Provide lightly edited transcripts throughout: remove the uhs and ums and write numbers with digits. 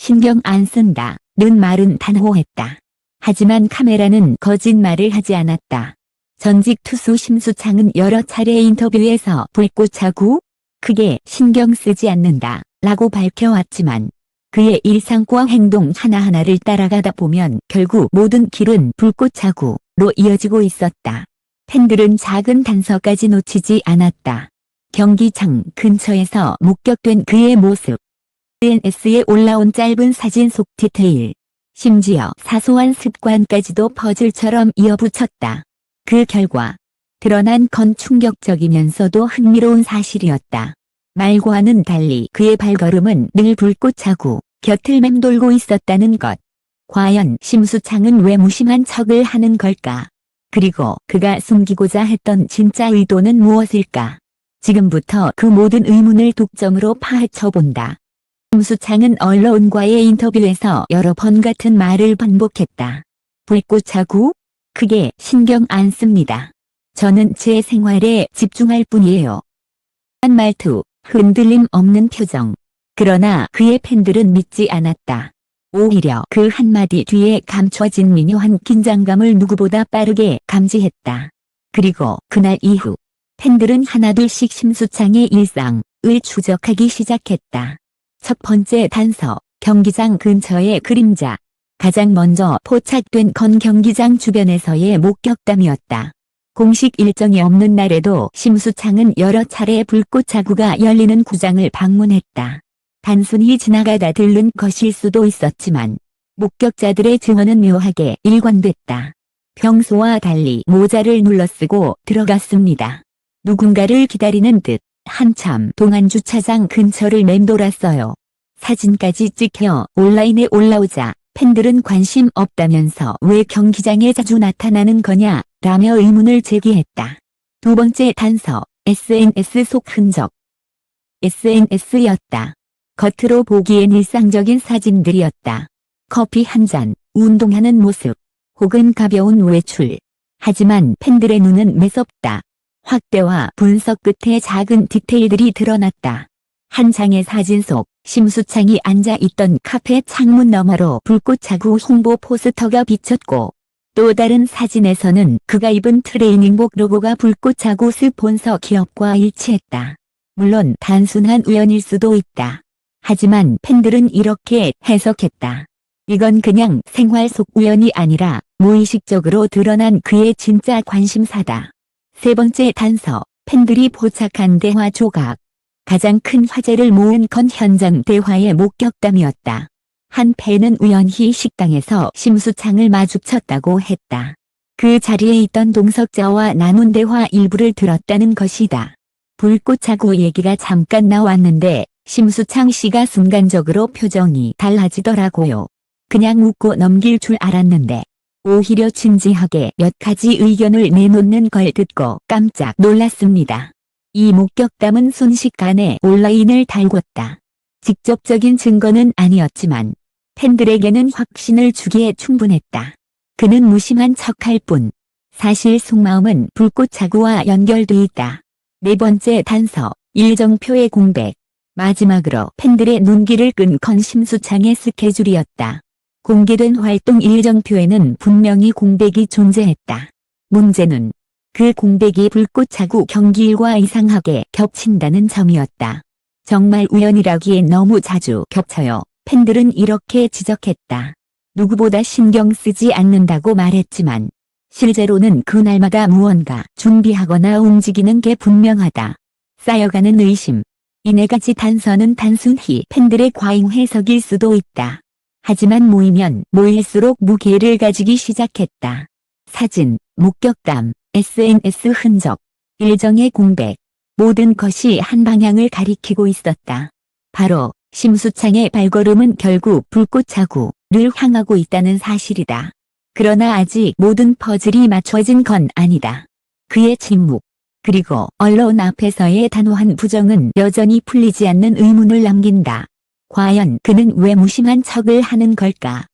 신경 안 쓴다 는 말은 단호했다. 하지만 카메라는 거짓말을 하지 않았다. 전직 투수 심수창은 여러 차례 인터뷰에서 불꽃차고 크게 신경 쓰지 않는다 라고 밝혀왔지만 그의 일상과 행동 하나하나를 따라가다 보면 결국 모든 길은 불꽃차고로 이어지고 있었다. 팬들은 작은 단서까지 놓치지 않았다. 경기장 근처에서 목격된 그의 모습. SNS에 올라온 짧은 사진 속 디테일. 심지어 사소한 습관까지도 퍼즐처럼 이어붙였다. 그 결과 드러난 건 충격적이면서도 흥미로운 사실이었다. 말과는 달리 그의 발걸음은 늘 불꽃차고 곁을 맴돌고 있었다는 것. 과연 심수창은 왜 무심한 척을 하는 걸까? 그리고 그가 숨기고자 했던 진짜 의도는 무엇일까? 지금부터 그 모든 의문을 독점으로 파헤쳐본다. 심수창은 언론과의 인터뷰에서 여러 번 같은 말을 반복했다. 불꽃차고? 크게 신경 안 씁니다. 저는 제 생활에 집중할 뿐이에요. 한 말투, 흔들림 없는 표정. 그러나 그의 팬들은 믿지 않았다. 오히려 그 한마디 뒤에 감춰진 미묘한 긴장감을 누구보다 빠르게 감지했다. 그리고 그날 이후 팬들은 하나둘씩 심수창의 일상을 추적하기 시작했다. 첫 번째 단서, 경기장 근처의 그림자. 가장 먼저 포착된 건 경기장 주변에서의 목격담이었다. 공식 일정이 없는 날에도 심수창은 여러 차례 불꽃차고가 열리는 구장을 방문했다. 단순히 지나가다 들른 것일 수도 있었지만 목격자들의 증언은 묘하게 일관됐다. 평소와 달리 모자를 눌러쓰고 들어갔습니다. 누군가를 기다리는 듯 한참 동안 주차장 근처를 맴돌았어요. 사진까지 찍혀 온라인에 올라오자 팬들은 관심 없다면서 왜 경기장에 자주 나타나는 거냐 라며 의문을 제기했다. 두 번째 단서, SNS 속 흔적. SNS였다. 겉으로 보기엔 일상적인 사진들이었다. 커피 한 잔, 운동하는 모습, 혹은 가벼운 외출. 하지만 팬들의 눈은 매섭다. 확대와 분석 끝에 작은 디테일들이 드러났다. 한 장의 사진 속 심수창이 앉아있던 카페 창문 너머로 불꽃차고 홍보 포스터가 비쳤고 또 다른 사진에서는 그가 입은 트레이닝복 로고가 불꽃차고 스폰서 기업과 일치했다. 물론 단순한 우연일 수도 있다. 하지만 팬들은 이렇게 해석했다. 이건 그냥 생활 속 우연이 아니라 무의식적으로 드러난 그의 진짜 관심사다. 세 번째 단서, 팬들이 포착한 대화 조각. 가장 큰 화제를 모은 건 현장 대화의 목격담이었다. 한 팬은 우연히 식당에서 심수창을 마주쳤다고 했다. 그 자리에 있던 동석자와 나눈 대화 일부를 들었다는 것이다. 불꽃차고 얘기가 잠깐 나왔는데 심수창 씨가 순간적으로 표정이 달라지더라고요. 그냥 웃고 넘길 줄 알았는데 오히려 진지하게 몇 가지 의견을 내놓는 걸 듣고 깜짝 놀랐습니다. 이 목격담은 순식간에 온라인을 달궜다. 직접적인 증거는 아니었지만 팬들에게는 확신을 주기에 충분했다. 그는 무심한 척할 뿐 사실 속마음은 불꽃차고와 연결돼 있다. 네 번째 단서, 일정표의 공백. 마지막으로 팬들의 눈길을 끈 건 심수창의 스케줄이었다. 공개된 활동 일정표에는 분명히 공백이 존재했다. 문제는 그 공백이 불꽃차고 경기일과 이상하게 겹친다는 점이었다. 정말 우연이라기엔 너무 자주 겹쳐요. 팬들은 이렇게 지적했다. 누구보다 신경 쓰지 않는다고 말했지만 실제로는 그날마다 무언가 준비하거나 움직이는 게 분명하다. 쌓여가는 의심. 이 네 가지 단서는 단순히 팬들의 과잉 해석일 수도 있다. 하지만 모이면 모일수록 무게를 가지기 시작했다. 사진, 목격담, SNS 흔적, 일정의 공백. 모든 것이 한 방향을 가리키고 있었다. 바로 심수창의 발걸음은 결국 불꽃차고를 향하고 있다는 사실이다. 그러나 아직 모든 퍼즐이 맞춰진 건 아니다. 그의 침묵, 그리고 언론 앞에서의 단호한 부정은 여전히 풀리지 않는 의문을 남긴다. 과연 그는 왜 무심한 척을 하는 걸까?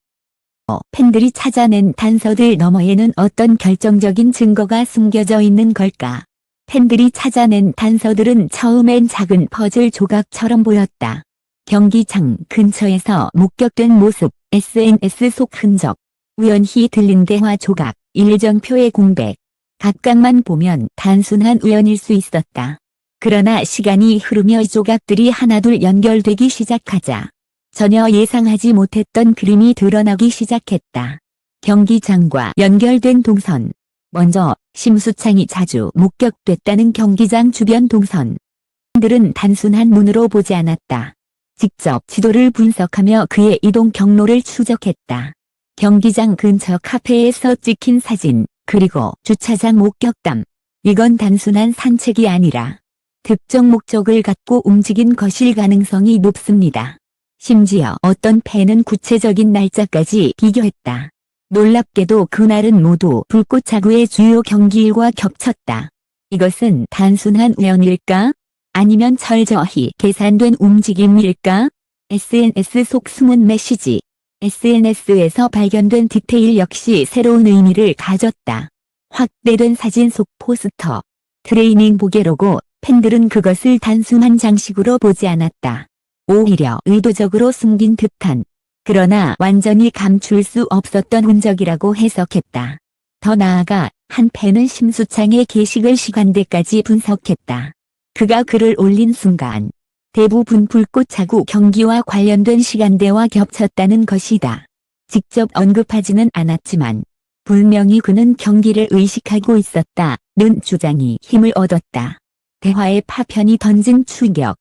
팬들이 찾아낸 단서들 너머에는 어떤 결정적인 증거가 숨겨져 있는 걸까? 팬들이 찾아낸 단서들은 처음엔 작은 퍼즐 조각처럼 보였다. 경기장 근처에서 목격된 모습, SNS 속 흔적, 우연히 들린 대화 조각, 일정표의 공백. 각각만 보면 단순한 우연일 수 있었다. 그러나 시간이 흐르며 이 조각들이 하나둘 연결되기 시작하자 전혀 예상하지 못했던 그림이 드러나기 시작했다. 경기장과 연결된 동선. 먼저 심수창이 자주 목격됐다는 경기장 주변 동선. 들은 단순한 눈으로 보지 않았다. 직접 지도를 분석하며 그의 이동 경로를 추적했다. 경기장 근처 카페에서 찍힌 사진, 그리고 주차장 목격담. 이건 단순한 산책이 아니라 특정 목적을 갖고 움직인 것일 가능성이 높습니다. 심지어 어떤 팬은 구체적인 날짜까지 비교했다. 놀랍게도 그날은 모두 불꽃차구의 주요 경기일과 겹쳤다. 이것은 단순한 우연일까? 아니면 철저히 계산된 움직임일까? SNS 속 숨은 메시지. SNS에서 발견된 디테일 역시 새로운 의미를 가졌다. 확대된 사진 속 포스터, 트레이닝복의 로고. 팬들은 그것을 단순한 장식으로 보지 않았다. 오히려 의도적으로 숨긴 듯한, 그러나 완전히 감출 수 없었던 흔적이라고 해석했다. 더 나아가 한 팬은 심수창의 게시글 시간대까지 분석했다. 그가 글을 올린 순간 대부분 불꽃차구 경기와 관련된 시간대와 겹쳤다는 것이다. 직접 언급하지는 않았지만 분명히 그는 경기를 의식하고 있었다는 주장이 힘을 얻었다. 대화의 파편이 던진 충격.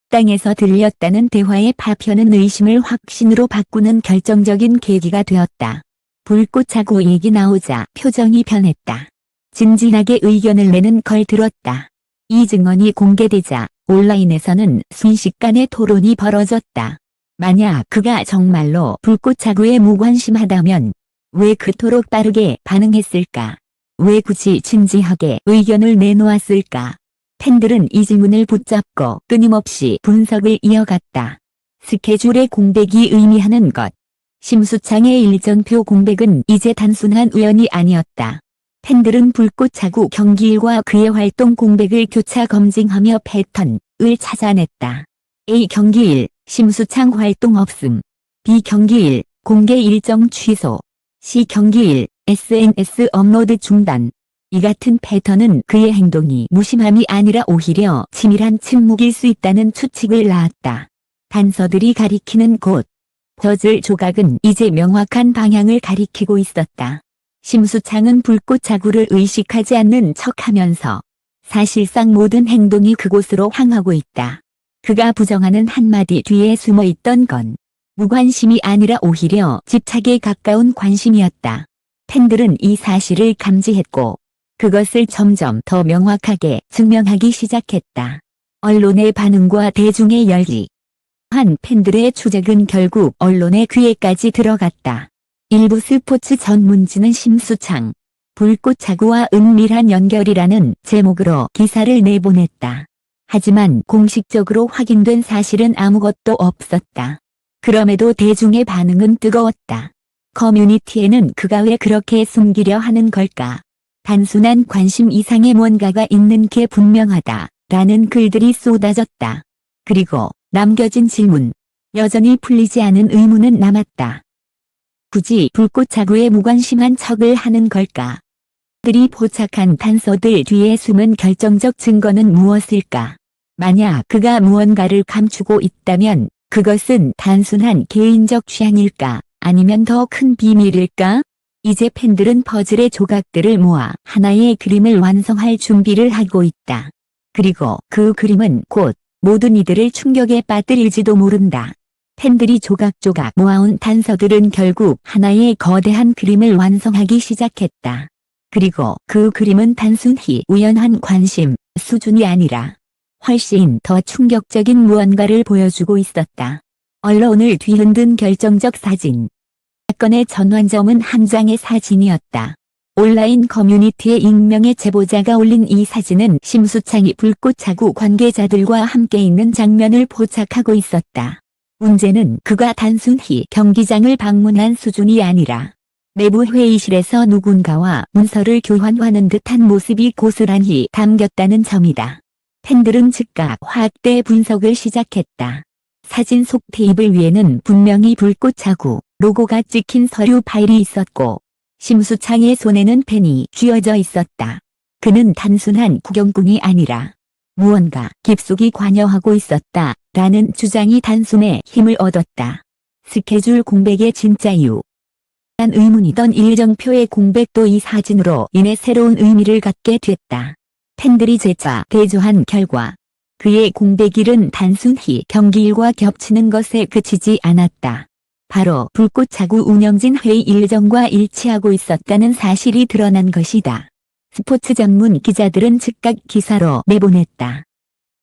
땅에서 들렸다는 대화의 파편은 의심을 확신으로 바꾸는 결정적인 계기가 되었다. 불꽃차구 얘기 나오자 표정이 변했다. 진진하게 의견을 내는 걸 들었다. 이 증언이 공개되자 온라인에서는 순식간에 토론이 벌어졌다. 만약 그가 정말로 불꽃차구에 무관심하다면 왜 그토록 빠르게 반응했을까? 왜 굳이 진지하게 의견을 내놓았을까? 팬들은 이 질문을 붙잡고 끊임없이 분석을 이어갔다. 스케줄의 공백이 의미하는 것. 심수창의 일정표 공백은 이제 단순한 우연이 아니었다. 팬들은 불꽃차구 경기일과 그의 활동 공백을 교차 검증하며 패턴을 찾아냈다. A 경기일, 심수창 활동 없음. B 경기일, 공개 일정 취소. C 경기일, SNS 업로드 중단. 이 같은 패턴은 그의 행동이 무심함이 아니라 오히려 치밀한 침묵일 수 있다는 추측을 낳았다. 단서들이 가리키는 곳. 퍼즐 조각은 이제 명확한 방향을 가리키고 있었다. 심수창은 불꽃차구를 의식하지 않는 척하면서 사실상 모든 행동이 그곳으로 향하고 있다. 그가 부정하는 한마디 뒤에 숨어있던 건 무관심이 아니라 오히려 집착에 가까운 관심이었다. 팬들은 이 사실을 감지했고 그것을 점점 더 명확하게 증명하기 시작했다. 언론의 반응과 대중의 열기. 한 팬들의 추적은 결국 언론의 귀에까지 들어갔다. 일부 스포츠 전문지는 심수창, 불꽃차구와 은밀한 연결이라는 제목으로 기사를 내보냈다. 하지만 공식적으로 확인된 사실은 아무것도 없었다. 그럼에도 대중의 반응은 뜨거웠다. 커뮤니티에는 그가 왜 그렇게 숨기려 하는 걸까? 단순한 관심 이상의 뭔가가 있는 게 분명하다. 라는 글들이 쏟아졌다. 그리고 남겨진 질문. 여전히 풀리지 않은 의문은 남았다. 굳이 불꽃차구에 무관심한 척을 하는 걸까? 들이 포착한 단서들 뒤에 숨은 결정적 증거는 무엇일까? 만약 그가 무언가를 감추고 있다면 그것은 단순한 개인적 취향일까? 아니면 더 큰 비밀일까? 이제 팬들은 퍼즐의 조각들을 모아 하나의 그림을 완성할 준비를 하고 있다. 그리고 그 그림은 곧 모든 이들을 충격에 빠뜨릴지도 모른다. 팬들이 조각조각 모아온 단서들은 결국 하나의 거대한 그림을 완성하기 시작했다. 그리고 그 그림은 단순히 우연한 관심 수준이 아니라 훨씬 더 충격적인 무언가를 보여주고 있었다. 언론을 뒤흔든 결정적 사진. 사건의 전환점은 한 장의 사진이었다. 온라인 커뮤니티에 익명의 제보자가 올린 이 사진은 심수창이 불꽃차구 관계자들과 함께 있는 장면을 포착하고 있었다. 문제는 그가 단순히 경기장을 방문한 수준이 아니라 내부 회의실에서 누군가와 문서를 교환하는 듯한 모습이 고스란히 담겼다는 점이다. 팬들은 즉각 확대 분석을 시작했다. 사진 속 테이블 위에는 분명히 불꽃 자구 로고가 찍힌 서류 파일이 있었고 심수창의 손에는 펜이 쥐어져 있었다. 그는 단순한 구경꾼이 아니라 무언가 깊숙이 관여하고 있었다 라는 주장이 단숨에 힘을 얻었다. 스케줄 공백의 진짜 이유. 한 의문이던 일정표의 공백도 이 사진으로 인해 새로운 의미를 갖게 됐다. 팬들이 재차 대조한 결과 그의 공백일은 단순히 경기일과 겹치는 것에 그치지 않았다. 바로 불꽃 자구 운영진 회의 일정과 일치하고 있었다는 사실이 드러난 것이다. 스포츠 전문 기자들은 즉각 기사로 내보냈다.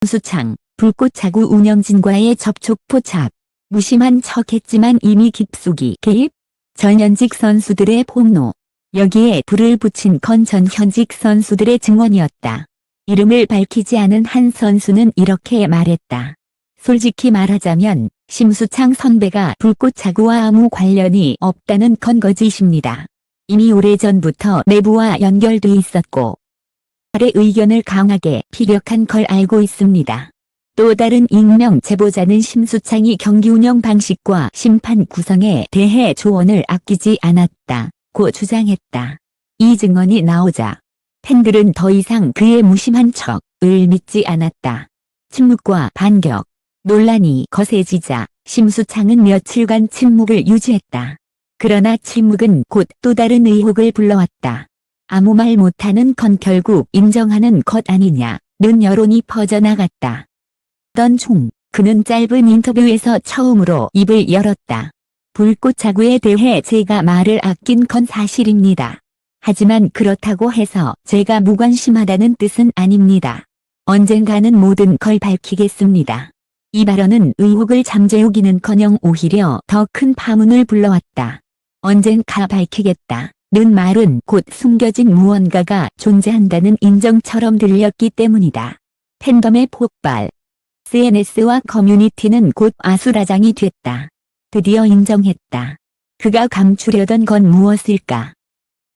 심수창, 불꽃 자구 운영진과의 접촉 포착. 무심한 척했지만 이미 깊숙이 개입. 전현직 선수들의 폭로. 여기에 불을 붙인 건 전 현직 선수들의 증언이었다. 이름을 밝히지 않은 한 선수는 이렇게 말했다. 솔직히 말하자면 심수창 선배가 불꽃 자구와 아무 관련이 없다는 건 거짓입니다. 이미 오래전부터 내부와 연결돼 있었고 아래 의견을 강하게 피력한 걸 알고 있습니다. 또 다른 익명 제보자는 심수창이 경기 운영 방식과 심판 구성에 대해 조언을 아끼지 않았다고 주장했다. 이 증언이 나오자 팬들은 더 이상 그의 무심한 척을 믿지 않았다. 침묵과 반격, 논란이 거세지자 심수창은 며칠간 침묵을 유지했다. 그러나 침묵은 곧 또 다른 의혹을 불러왔다. 아무 말 못하는 건 결국 인정하는 것 아니냐는 여론이 퍼져나갔다. 중 그는 짧은 인터뷰에서 처음으로 입을 열었다. 불꽃 자구에 대해 제가 말을 아낀 건 사실입니다. 하지만 그렇다고 해서 제가 무관심하다는 뜻은 아닙니다. 언젠가는 모든 걸 밝히겠습니다. 이 발언은 의혹을 잠재우기는커녕 오히려 더 큰 파문을 불러왔다. 언젠가 밝히겠다는 말은 곧 숨겨진 무언가가 존재한다는 인정처럼 들렸기 때문이다. 팬덤의 폭발. SNS와 커뮤니티는 곧 아수라장이 됐다. 드디어 인정했다. 그가 감추려던 건 무엇일까?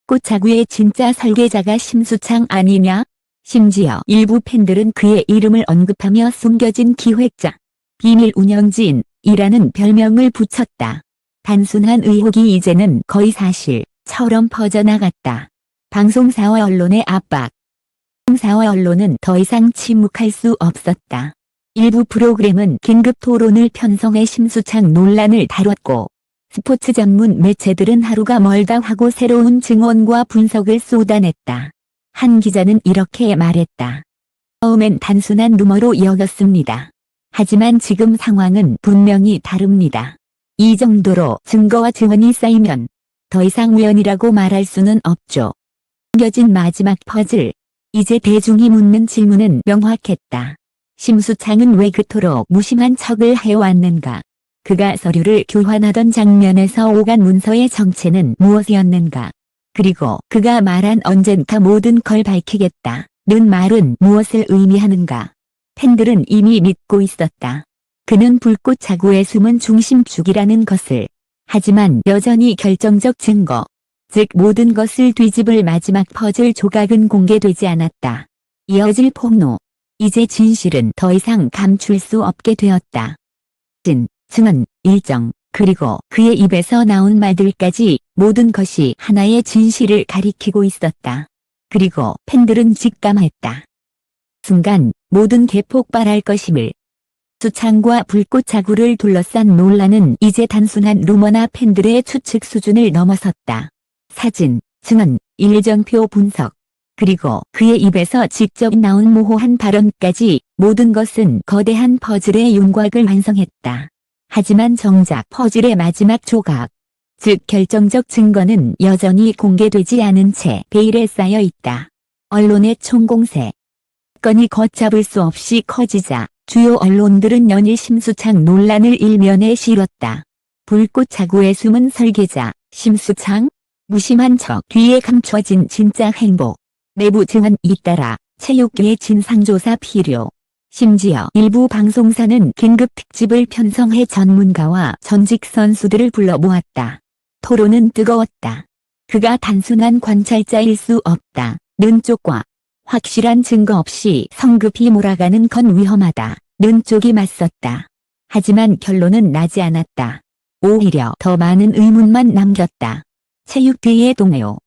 꽃자구의 진짜 설계자가 심수창 아니냐? 심지어 일부 팬들은 그의 이름을 언급하며 숨겨진 기획자, 비밀 운영진이라는 별명을 붙였다. 단순한 의혹이 이제는 거의 사실처럼 퍼져나갔다. 방송사와 언론의 압박. 방송사와 언론은 더 이상 침묵할 수 없었다. 일부 프로그램은 긴급 토론을 편성해 심수창 논란을 다뤘고 스포츠 전문 매체들은 하루가 멀다 하고 새로운 증언과 분석을 쏟아냈다. 한 기자는 이렇게 말했다. 처음엔 단순한 루머로 여겼습니다. 하지만 지금 상황은 분명히 다릅니다. 이 정도로 증거와 증언이 쌓이면 더 이상 우연이라고 말할 수는 없죠. 숨겨진 마지막 퍼즐. 이제 대중이 묻는 질문은 명확했다. 심수창은 왜 그토록 무심한 척을 해왔는가? 그가 서류를 교환하던 장면에서 오간 문서의 정체는 무엇이었는가? 그리고 그가 말한 언젠가 모든 걸 밝히겠다는 말은 무엇을 의미하는가? 팬들은 이미 믿고 있었다. 그는 불꽃 자구의 숨은 중심축이라는 것을. 하지만 여전히 결정적 증거, 즉 모든 것을 뒤집을 마지막 퍼즐 조각은 공개되지 않았다. 이어질 폭로. 이제 진실은 더 이상 감출 수 없게 되었다. 증언, 일정, 그리고 그의 입에서 나온 말들까지 모든 것이 하나의 진실을 가리키고 있었다. 그리고 팬들은 직감했다. 순간 모든 게 폭발할 것임을. 수창과 불꽃 자구를 둘러싼 논란은 이제 단순한 루머나 팬들의 추측 수준을 넘어섰다. 사진, 증언, 일정표 분석. 그리고 그의 입에서 직접 나온 모호한 발언까지 모든 것은 거대한 퍼즐의 윤곽을 완성했다. 하지만 정작 퍼즐의 마지막 조각, 즉 결정적 증거는 여전히 공개되지 않은 채 베일에 쌓여 있다. 언론의 총공세. 건이 걷잡을 수 없이 커지자 주요 언론들은 연일 심수창 논란을 일면에 실었다. 불꽃 자구의 숨은 설계자, 심수창? 무심한 척 뒤에 감춰진 진짜 행보. 내부 증언 잇따라 체육계의 진상조사 필요. 심지어 일부 방송사는 긴급 특집을 편성해 전문가와 전직 선수들을 불러 모았다. 토론은 뜨거웠다. 그가 단순한 관찰자일 수 없다는 쪽과 확실한 증거 없이 성급히 몰아가는 건 위험하다는 쪽이 맞섰다. 하지만 결론은 나지 않았다. 오히려 더 많은 의문만 남겼다. 체육계의 동요.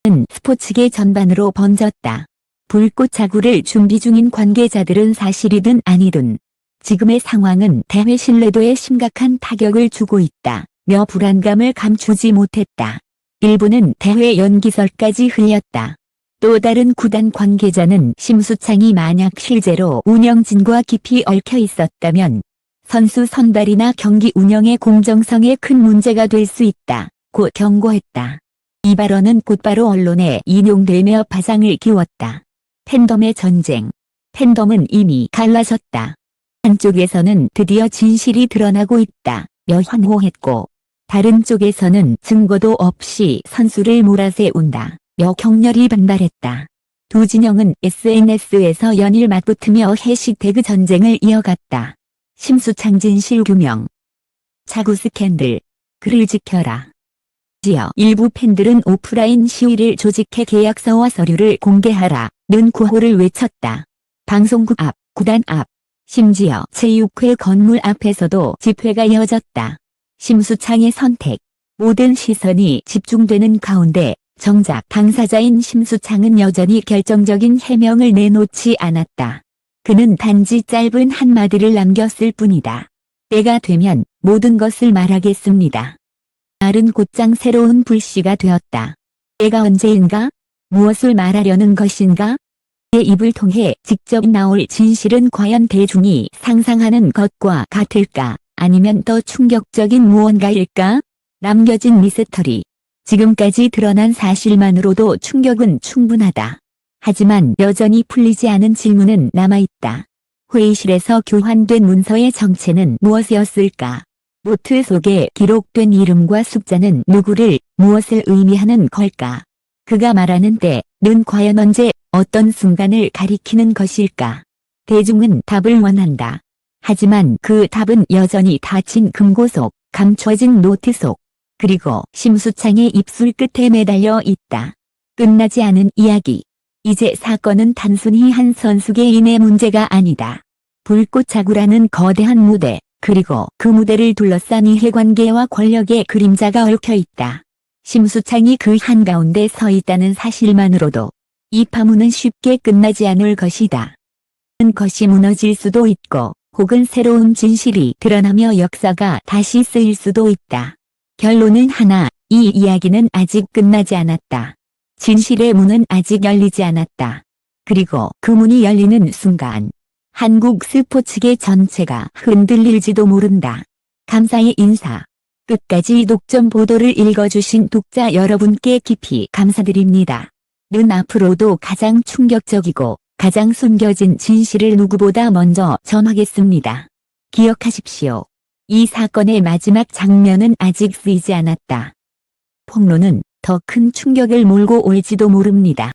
는 스포츠계 전반으로 번졌다. 불꽃 자구를 준비 중인 관계자들은 사실이든 아니든 지금의 상황은 대회 신뢰도에 심각한 타격을 주고 있다며 불안감을 감추지 못했다. 일부는 대회 연기설까지 흘렸다. 또 다른 구단 관계자는 심수창이 만약 실제로 운영진과 깊이 얽혀 있었다면 선수 선발이나 경기 운영의 공정성에 큰 문제가 될 수 있다고 경고했다. 이 발언은 곧바로 언론에 인용되며 파장을 키웠다. 팬덤의 전쟁. 팬덤은 이미 갈라졌다. 한쪽에서는 드디어 진실이 드러나고 있다며 환호했고, 다른 쪽에서는 증거도 없이 선수를 몰아세운다며 격렬히 반발했다. 두 진영은 SNS에서 연일 맞붙으며 해시태그 전쟁을 이어갔다. 심수창 진실 규명. 자구 스캔들. 그를 지켜라. 지어 일부 팬들은 오프라인 시위를 조직해 계약서와 서류를 공개하라는 구호를 외쳤다. 방송국 앞, 구단 앞, 심지어 체육회 건물 앞에서도 집회가 이어졌다. 심수창의 선택. 모든 시선이 집중되는 가운데 정작 당사자인 심수창은 여전히 결정적인 해명을 내놓지 않았다. 그는 단지 짧은 한마디를 남겼을 뿐이다. 때가 되면 모든 것을 말하겠습니다. 말은 곧장 새로운 불씨가 되었다. 때가 언제인가? 무엇을 말하려는 것인가? 내 입을 통해 직접 나올 진실은 과연 대중이 상상하는 것과 같을까? 아니면 더 충격적인 무언가일까? 남겨진 미스터리. 지금까지 드러난 사실만으로도 충격은 충분하다. 하지만 여전히 풀리지 않은 질문은 남아있다. 회의실에서 교환된 문서의 정체는 무엇이었을까? 노트 속에 기록된 이름과 숫자는 누구를, 무엇을 의미하는 걸까? 그가 말하는 때는 과연 언제, 어떤 순간을 가리키는 것일까? 대중은 답을 원한다. 하지만 그 답은 여전히 닫힌 금고 속, 감춰진 노트 속, 그리고 심수창의 입술 끝에 매달려 있다. 끝나지 않은 이야기. 이제 사건은 단순히 한 선수 개인의 문제가 아니다. 불꽃 자구라는 거대한 무대, 그리고 그 무대를 둘러싼 이해관계와 권력의 그림자가 얽혀 있다. 심수창이 그 한가운데 서 있다는 사실만으로도 이 파문은 쉽게 끝나지 않을 것이다. 것이 무너질 수도 있고, 혹은 새로운 진실이 드러나며 역사가 다시 쓰일 수도 있다. 결론은 하나, 이 이야기는 아직 끝나지 않았다. 진실의 문은 아직 열리지 않았다. 그리고 그 문이 열리는 순간, 한국 스포츠계 전체가 흔들릴지도 모른다. 감사의 인사. 끝까지 독점 보도를 읽어주신 독자 여러분께 깊이 감사드립니다. 는 앞으로도 가장 충격적이고 가장 숨겨진 진실을 누구보다 먼저 전하겠습니다. 기억하십시오. 이 사건의 마지막 장면은 아직 쓰이지 않았다. 폭로는 더 큰 충격을 몰고 올지도 모릅니다.